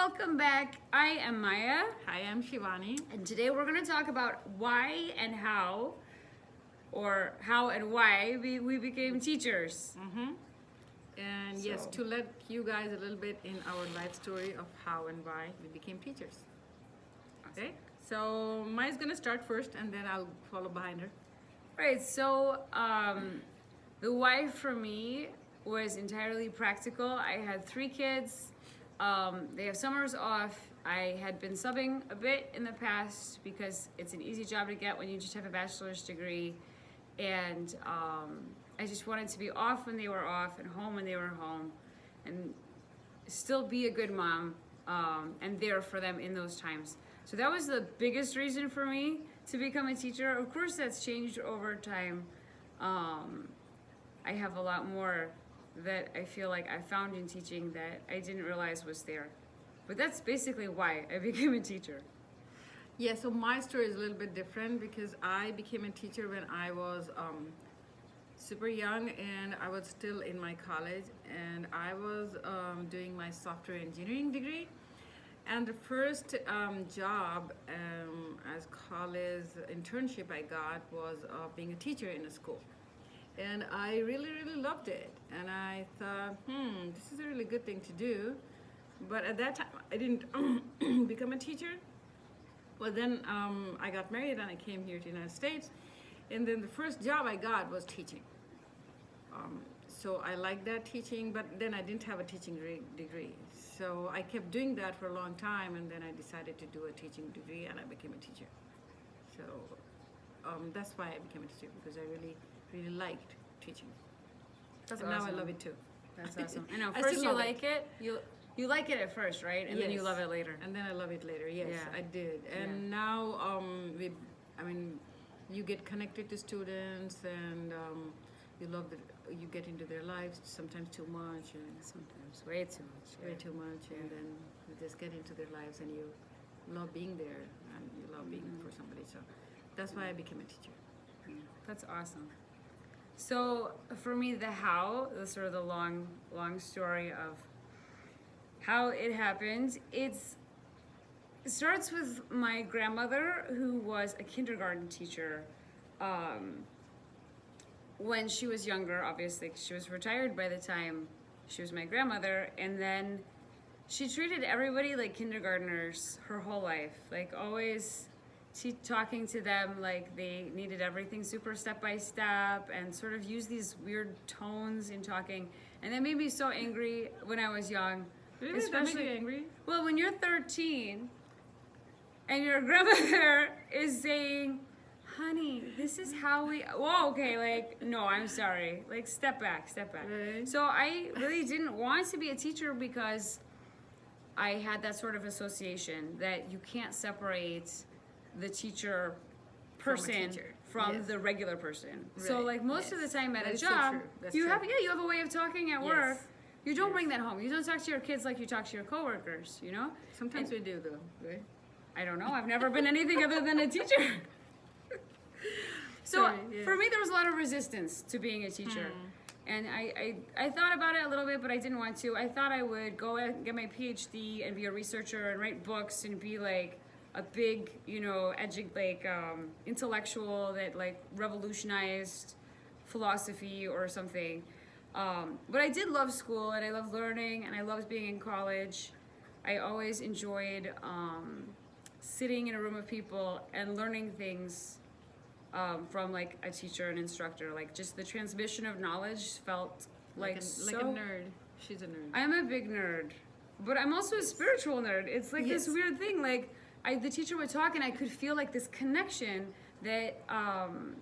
welcome back. I am Maya, Hi, I'm Shivani. and today we're going to talk about why and how, or how and why we became teachers. And yes, So- to let you guys a little bit in our life story of how and why we became teachers. Okay, so Maya's gonna start first and then I'll follow behind her. Right, so the why for me was entirely practical. I had 3 kids. They have summers off. I had been subbing a bit in the past because it's an easy job to get when you just have a bachelor's degree. And I just wanted to be off when they were off and home when they were home and still be a good mom and there for them in those times. So that was the biggest reason for me to become a teacher. Of course, that's changed over time. I have a lot more that I feel like I found in teaching that I didn't realize was there. But that's basically why I became a teacher. Yeah, so my story is a little bit different because I became a teacher when I was super young and I was still in my college and I was doing my software engineering degree. And the first job as college internship I got was being a teacher in a school. And I really, really loved it. And I thought, this is a really good thing to do. But at that time, I didn't become a teacher. Well, then I got married and I came here to the United States. And then the first job I got was teaching. So I liked that teaching, but then I didn't have a teaching degree. So I kept doing that for a long time, and then I decided to do a teaching degree, and I became a teacher. So that's why I became a teacher, because I really, really liked teaching. That's And now I awesome. love it too. That's awesome. I know. I First still you love like it. You like it at first, right? And then you Yes. love it later. And then I love it later. Yes, Yeah. I did. And now you get connected to students, and you love it. You get into their lives sometimes too much, and Sometimes way too much. way too much, and then you just get into their lives, and you love being there, and you love being for somebody. So that's why I became a teacher. That's awesome. So for me, the how, the sort of the long story of how it happened, it starts with my grandmother, who was a kindergarten teacher when she was younger, obviously, 'cause she was retired by the time she was my grandmother, and then she treated everybody like kindergartners her whole life, like always talking to them like they needed everything super step by step, and sort of used these weird tones in talking, and that made me so angry when I was young. Really? That made you angry? Well, when you're 13 and your grandmother is saying, honey, this is how we, whoa, okay, like, no, I'm sorry. Like, step back. Right. So I really didn't want to be a teacher because I had that sort of association that you can't separate the teacher person teacher. from Yes. the regular person. So Right. like most of the Yes. time at That a is so job, true. That's you true. have a way of talking at work. Yes. You don't bring that home. You don't talk to your kids like you talk to your coworkers, you know? Sometimes we do, though, right? I don't know. I've never been anything other than a teacher. So Sorry, yeah. for me, there was a lot of resistance to being a teacher. And I thought about it a little bit, but I didn't want to. I thought I would go and get my PhD and be a researcher and write books and be like a big, intellectual that like revolutionized philosophy or something. But I did love school, and I loved learning, and I loved being in college. I always enjoyed sitting in a room of people and learning things from like a teacher and instructor. Like just the transmission of knowledge felt like a so. nerd. She's a nerd. I'm a big nerd, but I'm also a spiritual nerd. It's like this Yes. weird thing. Like the teacher would talk, and I could feel like this connection that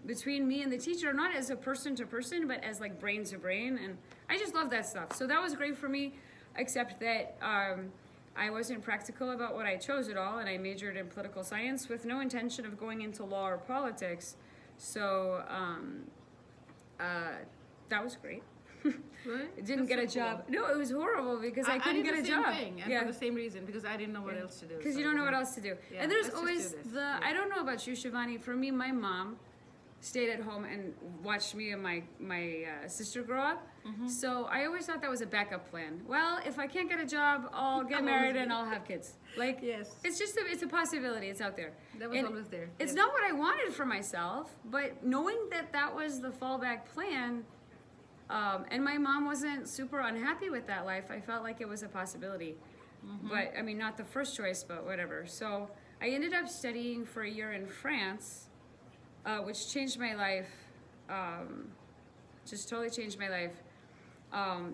between me and the teacher, not as a person to person, but as like brain to brain. And I just love that stuff. So that was great for me, except that I wasn't practical about what I chose at all, and I majored in political science with no intention of going into law or politics. So that was great. Right? I didn't That's get a so job. cool. No, it was horrible because I couldn't did get a the same job. thing, and for the same reason, because I didn't know what else to do. Because so you don't know then- what else to do. Yeah, And there's let's just always do this. the, Yeah. I don't know about you, Shivani, for me, my mom stayed at home and watched me and my sister grow up. So I always thought that was a backup plan. Well, if I can't get a job, I'll get married and I'll have kids. Like, Yes. it's just it's a possibility. It's out there. That was And always there. It's Yes. not what I wanted for myself, but knowing that that was the fallback plan, and my mom wasn't super unhappy with that life. I felt like it was a possibility. But I mean, not the first choice, but whatever. So I ended up studying for a year in France, which changed my life, just totally changed my life,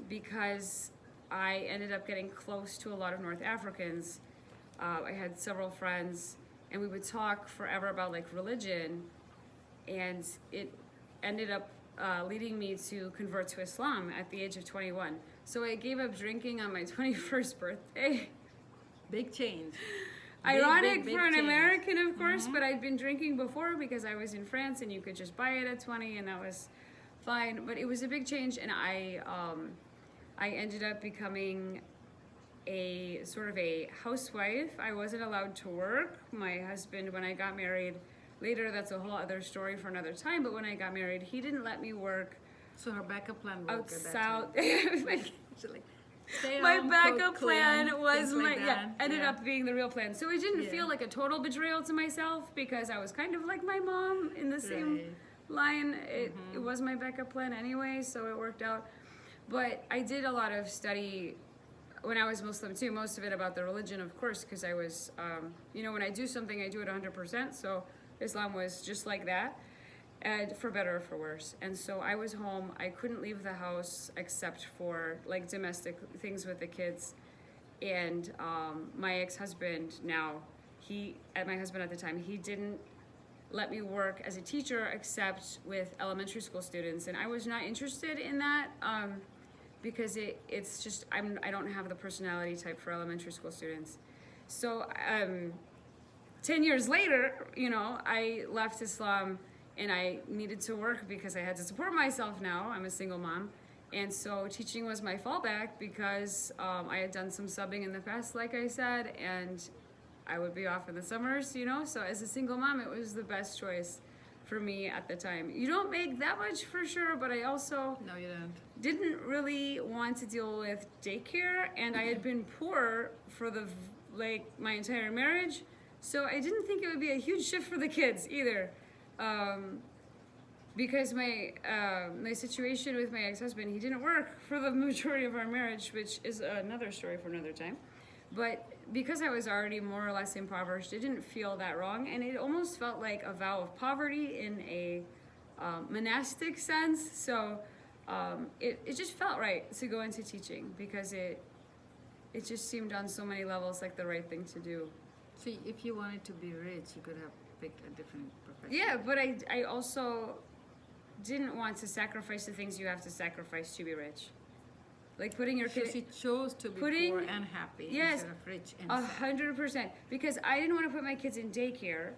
because I ended up getting close to a lot of North Africans. I had several friends, and we would talk forever about like religion, and it ended up leading me to convert to Islam at the age of 21. So I gave up drinking on my 21st birthday. Big change. Ironic big for an change. American, of course, but I'd been drinking before because I was in France and you could just buy it at 20 and that was fine. But it was a big change, and I ended up becoming a sort of a housewife. I wasn't allowed to work. My husband, when I got married, later that's a whole other story for another time, but when I got married, he didn't let me work So her backup plan worked at that outside. time. Actually, stay My home, backup cook, plan clean, was things my like yeah that. ended Yeah. up being the real plan. So it didn't Yeah. feel like a total betrayal to myself because I was kind of like my mom in the same Right. line. It was my backup plan anyway, so it worked out. But I did a lot of study when I was Muslim too, most of it about the religion, of course, because I was, when I do something, I do it 100%. So Islam was just like that, and for better or for worse. And so I was home. I couldn't leave the house except for like domestic things with the kids. And my ex-husband now, my husband at the time, he didn't let me work as a teacher except with elementary school students, and I was not interested in that. Because it's just I don't have the personality type for elementary school students. So 10 years later, I left Islam and I needed to work because I had to support myself now. I'm a single mom. And so teaching was my fallback because I had done some subbing in the past, like I said, and I would be off in the summers, So as a single mom, it was the best choice for me at the time. You don't make that much for sure, but I also No, you don't. didn't really want to deal with daycare, and I had been poor for my entire marriage, so I didn't think it would be a huge shift for the kids either, because my situation with my ex-husband, he didn't work for the majority of our marriage, which is another story for another time. But because I was already more or less impoverished, it didn't feel that wrong, and it almost felt like a vow of poverty in a monastic sense. So it just felt right to go into teaching because it just seemed on so many levels like the right thing to do. So if you wanted to be rich, you could have picked a different profession. Yeah, but I also didn't want to sacrifice the things you have to sacrifice to be rich. Like putting your So kid... she chose to be Putting- poor and happy Yes, instead of rich and sad. 100%. Because I didn't want to put my kids in daycare.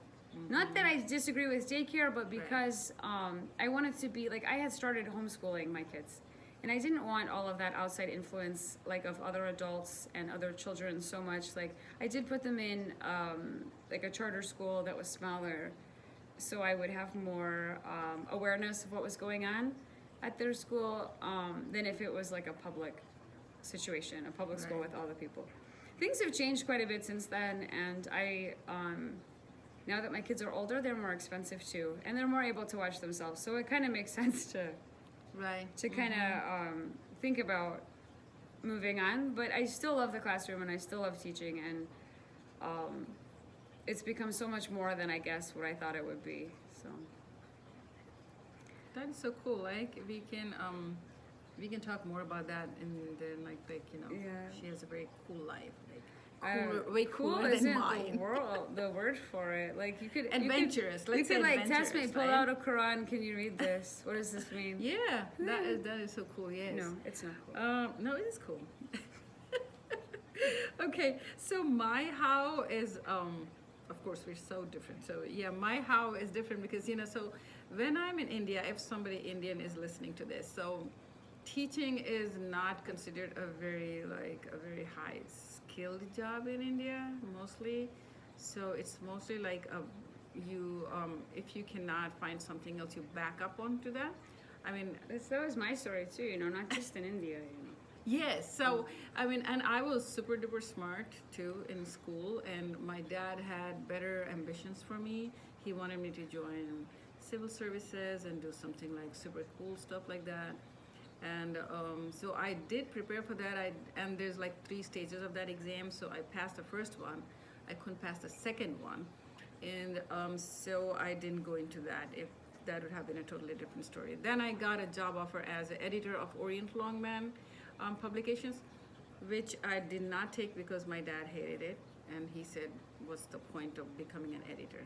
Not that I disagree with daycare, but because I wanted to be like I had started homeschooling my kids, and I didn't want all of that outside influence like of other adults and other children so much. Like I did put them in like a charter school that was smaller, so I would have more awareness of what was going on at their school than if it was like a public situation, a public school Right. with all the people. Things have changed quite a bit since then, and I now that my kids are older, they're more expensive too, and they're more able to watch themselves. So it kind of makes sense to Right. kind of think about moving on. But I still love the classroom, and I still love teaching, and it's become so much more than I guess what I thought it would be. So That is so cool. Like we can talk more about that in the Yeah. she has a very cool life. Like Uh, way cool cooler isn't than mine. the word for it. Like you could Adventurous. You Let's could say like test me, adventurous, pull right? out a Quran. Can you read this? What does this mean? Yeah, that is so cool. Yes. No, it's not cool. No, it is cool. Okay, so my how is of course we're so different. So yeah, my how is different because so when I'm in India, if somebody Indian is listening to this, so teaching is not considered a very high skilled job in India mostly. So it's mostly like if you cannot find something else, you back up onto that. I mean, That was my story too, you know, not just in India, you know. yes. So I mean, and I was super duper smart too in school, and my dad had better ambitions for me. He wanted me to join civil services and do something like super cool stuff like that. And so I did prepare for that. And there's like 3 stages of that exam. So I passed the first one. I couldn't pass the second one, and so I didn't go into that. If that would have been a totally different story. Then I got a job offer as an editor of Orient Longman publications, which I did not take because my dad hated it, and he said, "What's the point of becoming an editor?"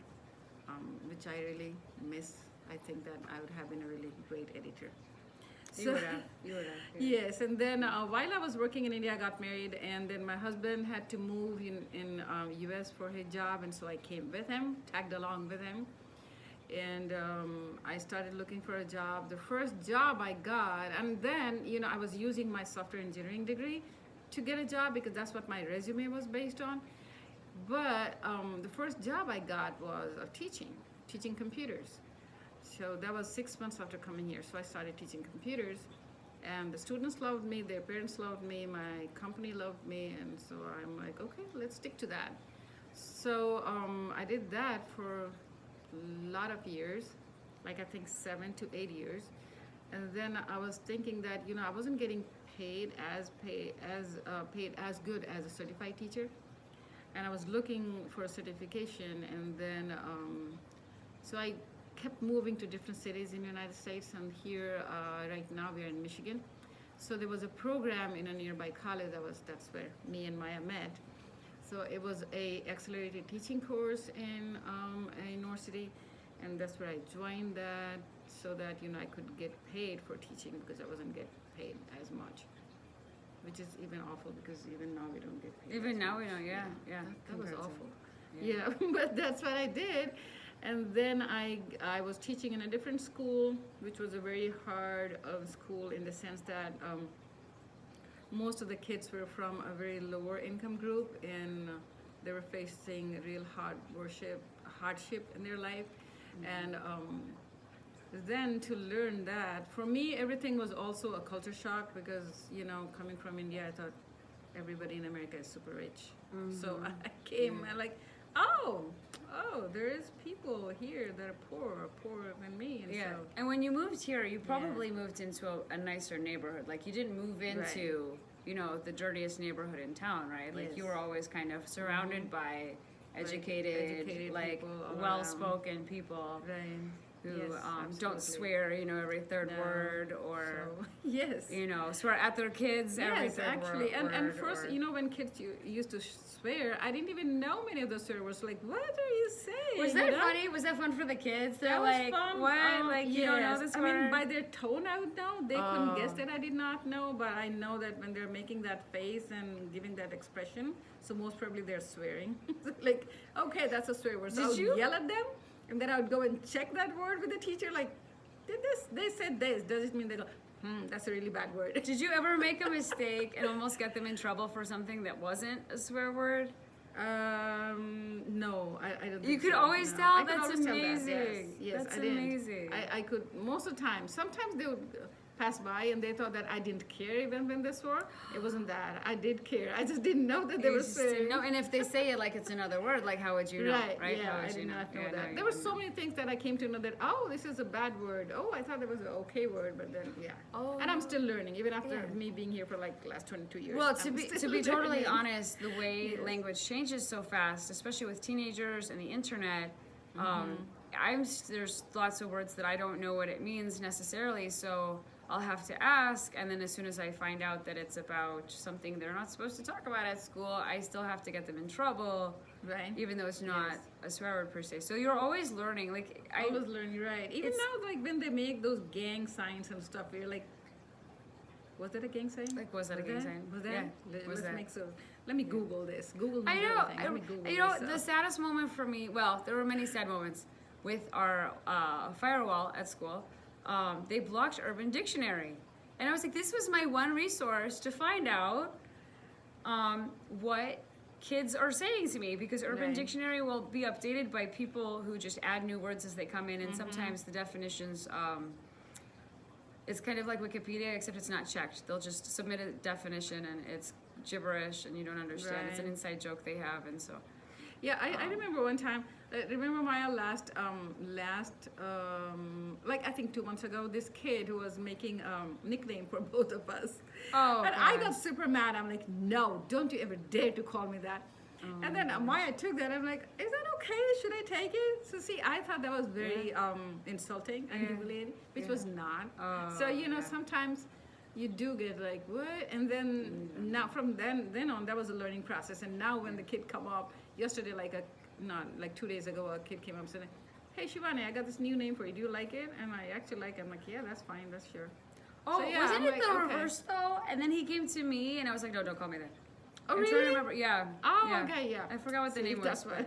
Which I really miss. I think that I would have been a really great editor. You would have. Yeah. Yes, and then while I was working in India, I got married, and then my husband had to move in U.S. for his job, and so I came with him, tagged along with him, and I started looking for a job. The first job I got, and then I was using my software engineering degree to get a job because that's what my resume was based on. But the first job I got was of teaching computers. So that was 6 months after coming here. So I started teaching computers, and the students loved me, their parents loved me, my company loved me, and so I'm like, okay, let's stick to that. So I did that for a lot of years, like I think 7 to 8 years, and then I was thinking that I wasn't getting paid as good as a certified teacher, and I was looking for a certification, and then so I kept moving to different cities in the United States, and here right now we are in Michigan. So there was a program in a nearby college that's where me and Maya met. So it was a accelerated teaching course in a university, and that's where I joined that so that I could get paid for teaching because I wasn't getting paid as much, which is even awful because even now we don't get paid. Even now we don't, yeah. That was Compared to- awful. Yeah, but that's what I did. And then I was teaching in a different school, which was a very hard school in the sense that most of the kids were from a very lower income group, and they were facing real hardship in their life. And then to learn that, for me, everything was also a culture shock because, coming from India, I thought everybody in America is super rich. So I came and like, oh, there is people here that are poorer than me. And Yeah, so, and when you moved here, you probably moved into a nicer neighborhood. Like you didn't move into, the dirtiest neighborhood in town, right? Like you Yes. were always kind of surrounded by educated, like people all well-spoken people right. who Yes, don't absolutely. swear, every third No. word, or So, yes. swear at their kids every Yes, third actually, and word. first, or- when kids used to swear, I didn't even know many of those swear words. Like, what are you saying? Was that funny? Was that fun for the kids? They're That was like, fun. what? Like, you don't know Yes. this I word? mean, by their tone, I would know. They couldn't guess Oh. that I did not know, but I know that when they're making that face and giving that expression, so most probably they're swearing. Like, okay, that's a swear word. So I Did would you- yell at them, and then I would go and check that word with the teacher. Like, they said this. Does it mean they go? That's a really bad word. Did you ever make a mistake and almost get them in trouble for something that wasn't a swear word? No, I don't. You think could so, always no. tell? I could That's always tell that, amazing. Yes, That's I did. amazing. I could most of the time. Sometimes they would pass by and they thought that I didn't care even when they swore. It wasn't that. I did care. I just didn't know that they You were just didn't swearing. know. And if they say it like it's another word, like how would you know? Right, yeah, How I would did you not know Yeah, no, that. you There were wouldn't so know. many things that I came to know that, oh, this is a bad word. Oh, I thought it was an okay word, but then, yeah. Oh. And I'm still learning, even after Yeah. me being here for like the last 22 years. Well, to I'm be still totally learning. honest, the way Yes. language changes so fast, especially with teenagers and the internet, there's lots of words that I don't know what it means necessarily, so I'll have to ask, and then as soon as I find out that it's about something they're not supposed to talk about at school, I still have to get them in trouble, Right. even though it's not Yes. a swear word per se. So you're always learning. Like I was learning, right. Even it's- now, like when they make those gang signs and stuff, you're like, was that a gang sign? Like, was that a gang sign? Was that? Yeah, Let's was that? make so. Let me Google this. Google I knows know. everything. Let me Google You know, this, the saddest moment for me. Well, there were many sad moments with our firewall at school. They blocked Urban Dictionary, and I was like, this was my one resource to find out what kids are saying to me, because Urban Right. Dictionary will be updated by people who just add new words as they come in, and sometimes the definitions, it's kind of like Wikipedia, except it's not checked. They'll just submit a definition and it's gibberish and you don't understand. It's an Right. inside joke they have, and so. Yeah, I remember one time. Remember Maya like I think 2 months ago, this kid who was making nickname for both of us. Oh, and I God. got super mad. I'm like, no, don't you ever dare to call me that. And then Maya took that. I'm like, is that okay? Should I take it? So see, I thought that was very insulting and Yeah. humiliating, which Yeah. was not. Oh, So you know, yeah. sometimes you do get like what, and then now from then on, that was a learning process. And now when the kid come up yesterday, like 2 days ago, a kid came up saying, "Hey Shivani, I got this new name for you. Do you like it?" And I actually like it. I'm like, "Yeah, that's fine. That's sure." Oh, So, yeah, wasn't I'm it like, the okay. reverse though? And then he came to me and I was like, no, don't call me that. Oh, I'm trying to really? remember. Yeah. Oh, yeah. okay, yeah. I forgot what the See, name was. that's why.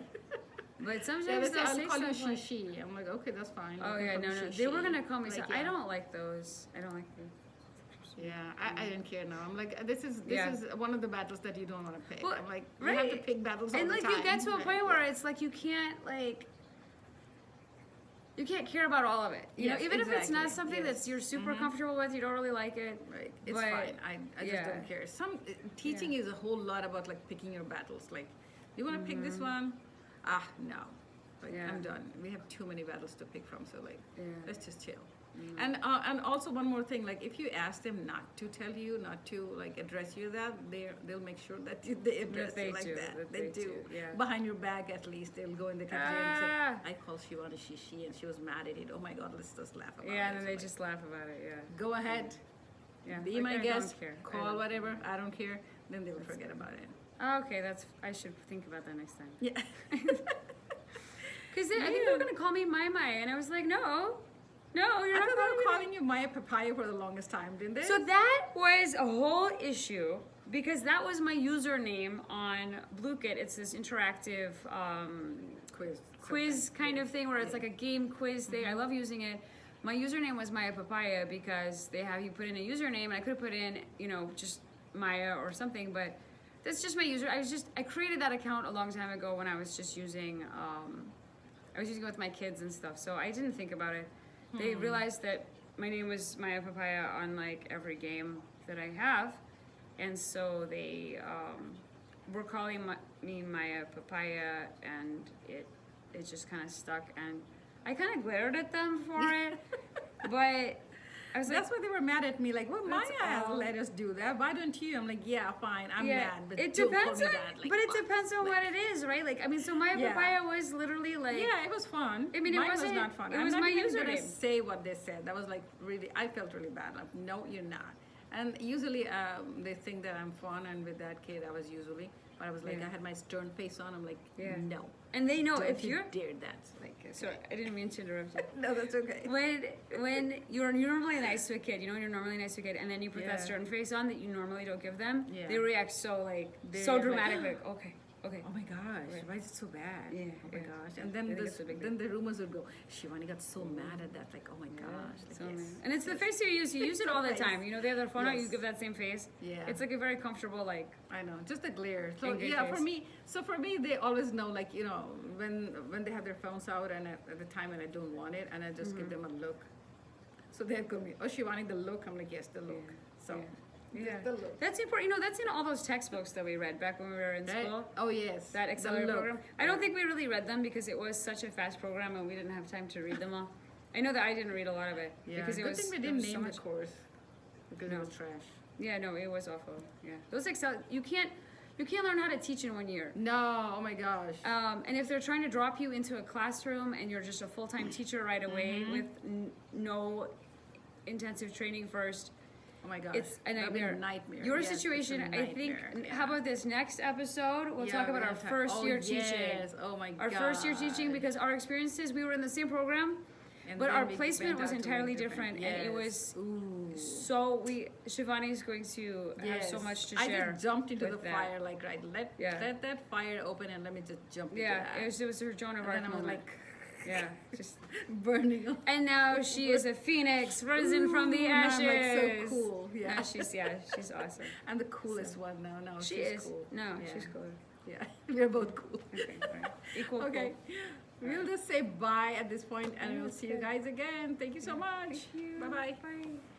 But Yeah, sometimes they say, they'll I'll say call you stuff like, Shishi. I'm like, okay, that's fine. oh You yeah, can no, call me no. They were Shishi. gonna call me. Like, So I don't like those. I don't like them. Yeah, I didn't care now. I'm like, this is Yeah. one of the battles that you don't want to pick. Well, I'm like, you have to right. pick battles all And the like time. you get to a Right, point where yeah. it's like you can't care about all of it. You Yes, know, even if it's not exactly. something Yes. that's you're super comfortable with, you don't really like it. Right, it's but- fine. I just yeah. don't care. Teaching is a whole lot about like picking your battles. Like, you want to pick this one? No. Like, Yeah. I'm done. We have too many battles to pick from. So like, Yeah. let's just chill. And also one more thing, like if you ask them not to tell you, not to like address you that, they'll make sure that they address they you like do, that. that They they do. do, yeah. Behind your back, at least they'll go in the cafeteria and Ah. say, "I called Shivani Shishi and she was mad at it. Oh my God, let's just laugh about it." Yeah, and then So, they like, just laugh about it. Yeah. go ahead, Yeah. be like, my I guest, don't care. I call don't- whatever. I don't care. Then they'll forget about it. Okay, I should think about that next time. Yeah. Because I think they were gonna call me Mai Mai, and I was like, no, you're I not thought they were calling me. calling you Maya Papaya for the longest time, didn't they? So that was a whole issue because that was my username on Bluekit. It's this interactive quiz kind of thing where it's like a game quiz thing. I love using it. My username was Maya Papaya because they have you put in a username, and I could have put in, just Maya or something, but that's just my user. I created that account a long time ago when I was just using, I was using it with my kids and stuff, so I didn't think about it. They realized that my name was Maya Papaya on like every game that I have, and so they were calling me Maya Papaya, and it just kind of stuck, and I kind of glared at them for it, but I was like, That's why they were mad at me. Like, well, That's Maya all. let us do that. Why don't you? I'm like, yeah, fine. I'm yeah, mad, but it don't call depends me on, that. Like, but it fuck. depends on what it is, right? Like, I mean, so Maya Yeah. Papaya was literally like, Yeah, it was fun. I mean, it Mine was wasn't- not fun. it I'm was not my even gonna username. say what they said. That was like really. I felt really bad. Like, no, you're not. And usually they think that I'm fun, and with that kid, I was usually. But I was like, Yeah. I had my stern face on. I'm like, Yeah. no. and they know Don't if you you're dared that. like, sorry, I didn't mean to interrupt you. No, that's okay. When you're normally nice to a kid, when you're normally nice to a kid, and then you put that Yeah. stern face on that you normally don't give them, Yeah. they react so like They so react like, dramatic, like okay. Oh my gosh, why is it so bad? Yeah, oh my yeah. gosh. And I then think it's a big then the rumors would go, Shivani got so mad at that, like, oh my gosh. Like, So yes. many. And it's the face you use. You use it all the Face. time. They have their phone out. You Yes. give that same face. Yeah. It's like a very comfortable like. I know, just a glare. So Angry yeah, face. for me, they always know, like, when they have their phones out and at the time when I don't want it, and I just give them a look. So they're going, oh, Shivani, the look. I'm like, yes, the look. So Yeah. just the look. That's important. That's in all those textbooks that we read back when we were in Right? school. Oh yes, That the accelerator look. program. I don't think we really read them because it was such a fast program and we didn't have time to read them all. I know that I didn't read a lot of it Yeah, because it good was. thing we there didn't was so name much. the course because No. it was trash. Yeah, no, it was awful. Yeah, those Excel. You can't learn how to teach in 1 year. No, oh my gosh. And if they're trying to drop you into a classroom and you're just a full-time teacher right away Mm-hmm. with no intensive training first, Oh my gosh. it's a That'd be nightmare. nightmare. Your Yes, it's a situation, I think. nightmare, yeah. How about this next episode? We'll Yeah, talk about we're our gonna first year teaching. Yes. Oh my Our god. first year teaching because our experiences, we were in the same program, And but then our we placement went was out to entirely a different, and it Yes. was Ooh. so. Shivani is going to have so Yes. much to I share. just jumped into the with that. fire, like, right, Yeah. let that fire open and let me just jump into Yeah, that. it was her Joan of and Arc then I was moment. like Yeah, just. burning up. And now she is a phoenix, risen from the Ooh, now ashes. I'm like so cool. Yeah. Now she's awesome. I'm the coolest one now. No, She she's is. cool. No, Yeah. she's cool. Yeah, we're both cool. Okay, all right. Equal. Okay, Cool. we'll just say bye at this point, and we'll Yes, see you good. guys again. Thank you so much. Thank you. Bye bye. Bye.